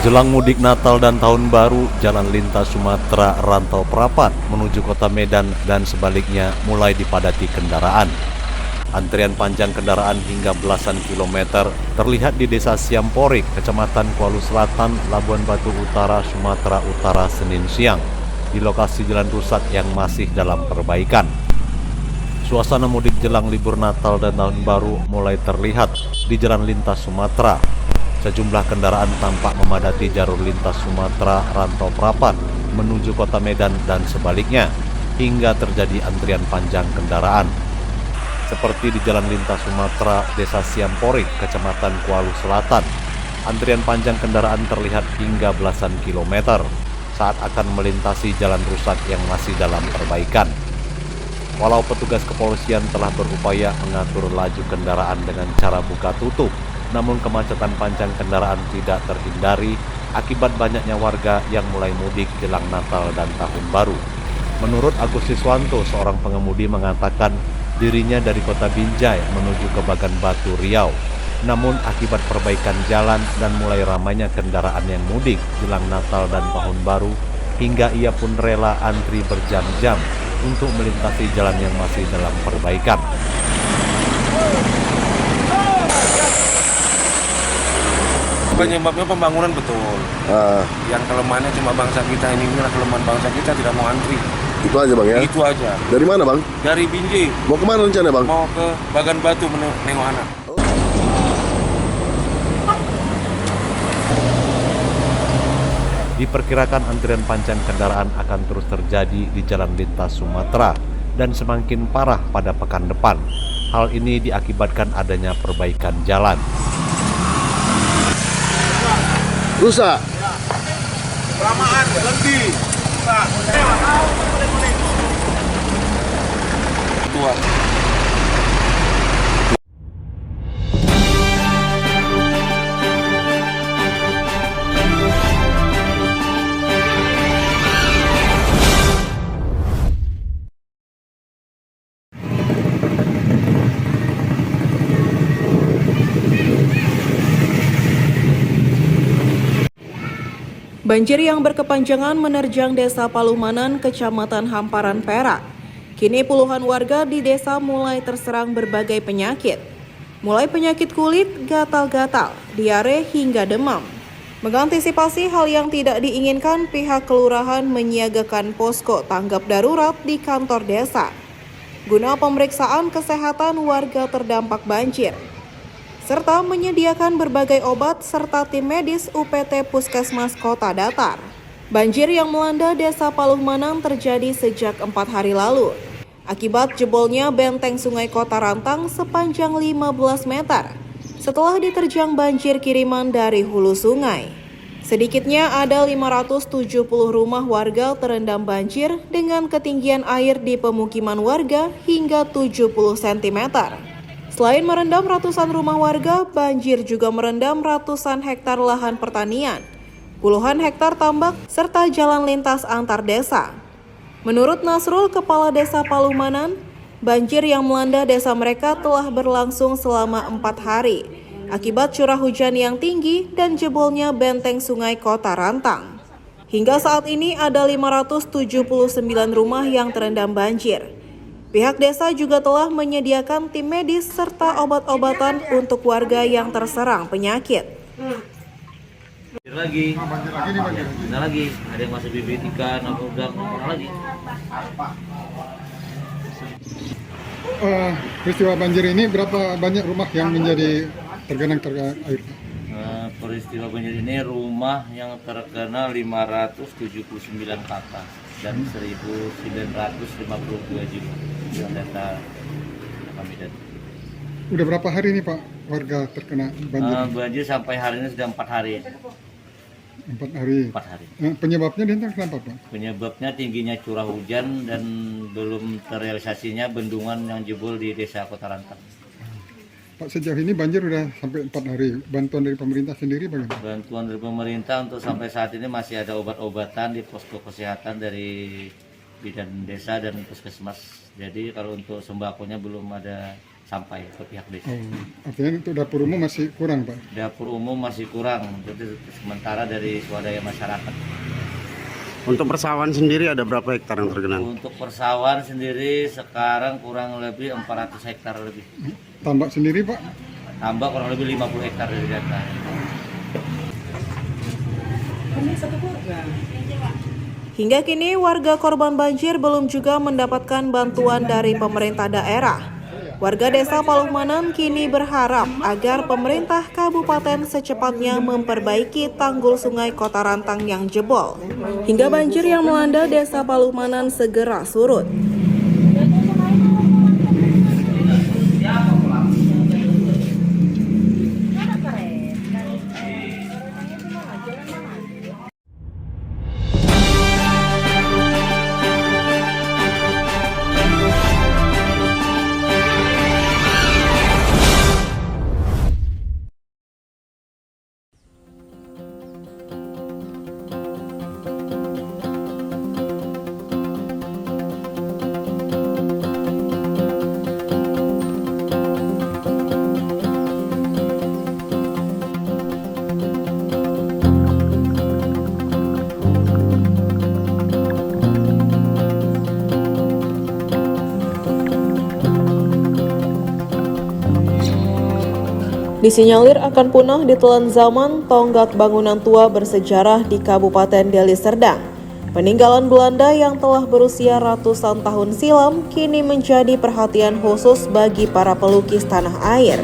Jelang mudik Natal dan Tahun Baru, jalan lintas Sumatera Rantau Prapat menuju kota Medan dan sebaliknya mulai dipadati kendaraan. Antrian panjang kendaraan hingga belasan kilometer terlihat di Desa Siamporik, Kecamatan Kuala Selatan, Labuan Batu Utara, Sumatera Utara, Senin siang, di lokasi jalan rusak yang masih dalam perbaikan. Suasana mudik jelang libur Natal dan Tahun Baru mulai terlihat di jalan lintas Sumatera. Sejumlah kendaraan tampak memadati jalur lintas Sumatera Rantau Prapat menuju kota Medan dan sebaliknya, hingga terjadi antrian panjang kendaraan. Seperti di jalan lintas Sumatera Desa Siamporik, Kecamatan Kuala Selatan, antrian panjang kendaraan terlihat hingga belasan kilometer saat akan melintasi jalan rusak yang masih dalam perbaikan. Walau petugas kepolisian telah berupaya mengatur laju kendaraan dengan cara buka tutup, namun kemacetan panjang kendaraan tidak terhindari akibat banyaknya warga yang mulai mudik jelang Natal dan Tahun Baru. Menurut Agus Siswanto, seorang pengemudi mengatakan dirinya dari kota Binjai menuju ke Bagan Batu, Riau. Namun akibat perbaikan jalan dan mulai ramainya kendaraan yang mudik jelang Natal dan Tahun Baru, hingga ia pun rela antri berjam-jam untuk melintasi jalan yang masih dalam perbaikan. Penyebabnya pembangunan betul. Yang kelemahannya cuma bangsa kita ini, kelemahan bangsa kita tidak mau antri. Itu aja bang ya? Itu aja. Dari mana bang? Dari Binjai. Mau kemana rencana bang? Mau ke Bagan Batu menengok anak. Diperkirakan antrian panjang kendaraan akan terus terjadi di jalan lintas Sumatera dan semakin parah pada pekan depan. Hal ini diakibatkan adanya perbaikan jalan. Rusak. Kelamaan, berhenti. Tua. Banjir yang berkepanjangan menerjang Desa Palumanan, Kecamatan Hamparan Perak. Kini puluhan warga di desa mulai terserang berbagai penyakit. Mulai penyakit kulit, gatal-gatal, diare hingga demam. Mengantisipasi hal yang tidak diinginkan, pihak kelurahan menyiagakan posko tanggap darurat di kantor desa guna pemeriksaan kesehatan warga terdampak banjir, serta menyediakan berbagai obat serta tim medis UPT Puskesmas Kota Datar. Banjir yang melanda Desa Palumanan terjadi sejak 4 hari lalu, akibat jebolnya benteng Sungai Kota Rantang sepanjang 15 meter setelah diterjang banjir kiriman dari hulu sungai. Sedikitnya ada 570 rumah warga terendam banjir dengan ketinggian air di pemukiman warga hingga 70 cm. Selain merendam ratusan rumah warga, banjir juga merendam ratusan hektar lahan pertanian, puluhan hektar tambak, serta jalan lintas antar desa. Menurut Nasrul, Kepala Desa Palumanan, banjir yang melanda desa mereka telah berlangsung selama 4 hari, akibat curah hujan yang tinggi dan jebolnya benteng Sungai Kota Rantang. Hingga saat ini ada 579 rumah yang terendam banjir. Pihak desa juga telah menyediakan tim medis serta obat-obatan untuk warga yang terserang penyakit. Banjir lagi, ada yang masuk bibit ikan, udang, lagi. Peristiwa banjir ini berapa banyak rumah yang menjadi tergenang air? Peristiwa banjir ini rumah yang terkena 579 kakak dan 1.952 jiwa. Data kami dan. Udah berapa hari ini Pak warga terkena banjir? Banjir sampai hari ini sudah 4 hari. 4 hari. 4 hari. Penyebabnya dinten kenapa Pak? Penyebabnya tingginya curah hujan dan belum terrealisasinya bendungan yang jebol di Desa Kota Rantang. Pak, sejauh ini banjir udah sampai 4 hari. Bantuan dari pemerintah sendiri bagaimana? Bantuan dari pemerintah untuk sampai saat ini masih ada obat-obatan di posko kesehatan dari bidan desa dan puskesmas. Jadi kalau untuk sembakonya belum ada sampai ke pihak desa. Artinya untuk dapur umum masih kurang, Pak? Dapur umum masih kurang, jadi sementara dari swadaya masyarakat. Untuk persawahan sendiri ada berapa hektar yang tergenang? Untuk persawahan sendiri sekarang kurang lebih 400 hektar lebih. Tambak sendiri, Pak? Tambah kurang lebih 50 hektar dari data. Hingga kini warga korban banjir belum juga mendapatkan bantuan dari pemerintah daerah. Warga desa Palumanan kini berharap agar pemerintah kabupaten secepatnya memperbaiki tanggul sungai Kota Rantang yang jebol, hingga banjir yang melanda desa Palumanan segera surut. Disinyalir akan punah ditelan zaman tonggak bangunan tua bersejarah di Kabupaten Deli Serdang. Peninggalan Belanda yang telah berusia ratusan tahun silam kini menjadi perhatian khusus bagi para pelukis tanah air.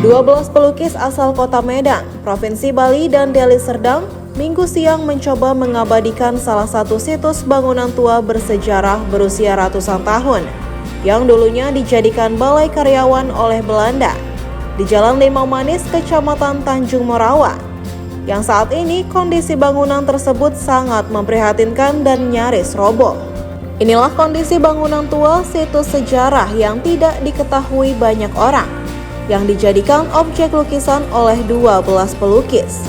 Dua belas pelukis asal Kota Medan, Provinsi Bali dan Deli Serdang Minggu siang mencoba mengabadikan salah satu situs bangunan tua bersejarah berusia ratusan tahun yang dulunya dijadikan balai karyawan oleh Belanda di Jalan Limau Manis, Kecamatan Tanjung Morawa. Yang saat ini kondisi bangunan tersebut sangat memprihatinkan dan nyaris roboh. Inilah kondisi bangunan tua situs sejarah yang tidak diketahui banyak orang, yang dijadikan objek lukisan oleh 12 pelukis.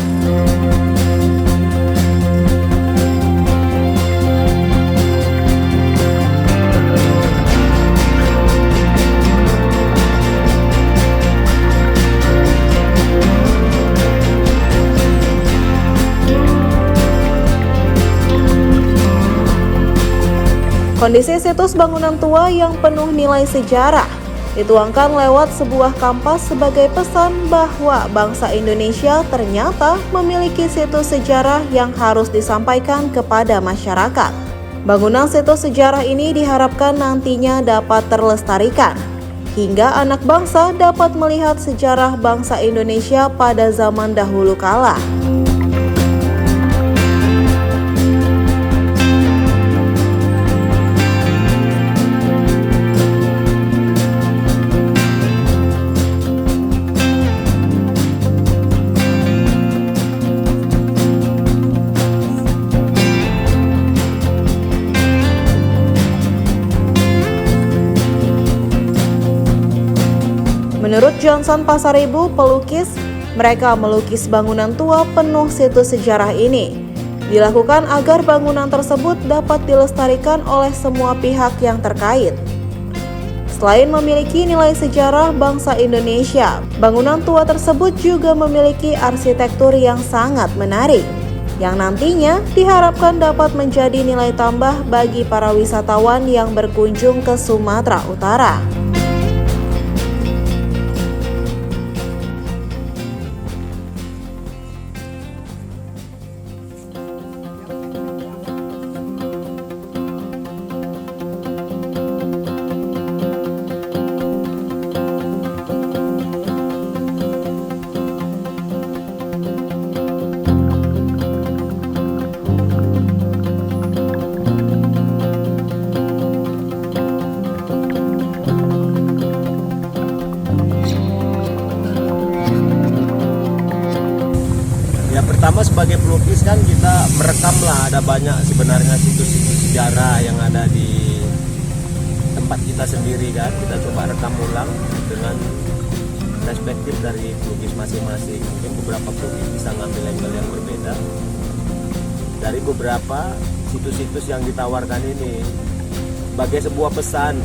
Kondisi situs bangunan tua yang penuh nilai sejarah dituangkan lewat sebuah kampas sebagai pesan bahwa bangsa Indonesia ternyata memiliki situs sejarah yang harus disampaikan kepada masyarakat. Bangunan situs sejarah ini diharapkan nantinya dapat terlestarikan, hingga anak bangsa dapat melihat sejarah bangsa Indonesia pada zaman dahulu kala. Menurut Johnson Pasaribu, pelukis, mereka melukis bangunan tua penuh situs sejarah ini. Dilakukan agar bangunan tersebut dapat dilestarikan oleh semua pihak yang terkait. Selain memiliki nilai sejarah bangsa Indonesia, bangunan tua tersebut juga memiliki arsitektur yang sangat menarik, yang nantinya diharapkan dapat menjadi nilai tambah bagi para wisatawan yang berkunjung ke Sumatera Utara. pertama sebagai pelukis kan kita merekam lah, ada banyak sebenarnya situs-situs sejarah yang ada di tempat kita sendiri kan. Kita coba rekam ulang dengan perspektif dari pelukis masing-masing. Mungkin beberapa pelukis bisa ngambil angle yang berbeda dari beberapa situs-situs yang ditawarkan ini, sebagai sebuah pesan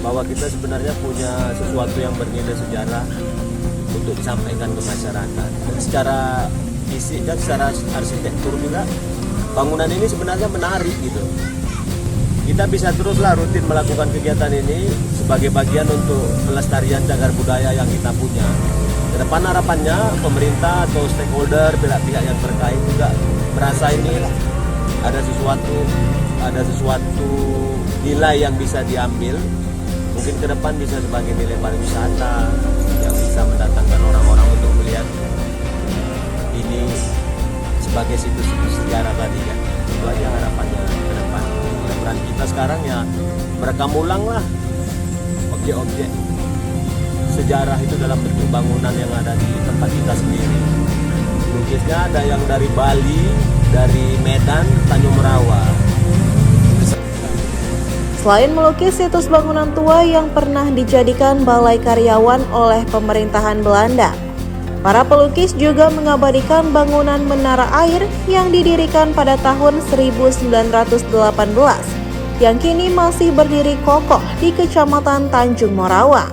bahwa kita sebenarnya punya sesuatu yang bernilai sejarah untuk disampaikan ke masyarakat. Dan secara fisik dan secara arsitektur juga bangunan ini sebenarnya menarik gitu. Kita bisa teruslah rutin melakukan kegiatan ini sebagai bagian untuk pelestarian cagar budaya yang kita punya. Ke depan harapannya pemerintah atau stakeholder, pihak-pihak yang terkait juga merasa ini ada sesuatu nilai yang bisa diambil. Mungkin ke depan bisa sebagai nilai pariwisata yang bisa mendatangkan orang-orang untuk melihat ini sebagai situs-situs sejarah tadi kan. Itu aja harapannya ke depan. Peran kita sekarang ya merekam ulang lah objek-objek sejarah itu dalam bentuk bangunan yang ada di tempat kita sendiri. Lukisnya ada yang dari Bali, dari Medan, Tanjung Merawa. Selain melukis situs bangunan tua yang pernah dijadikan balai karyawan oleh pemerintahan Belanda, para pelukis juga mengabadikan bangunan menara air yang didirikan pada tahun 1918 yang kini masih berdiri kokoh di Kecamatan Tanjung Morawa.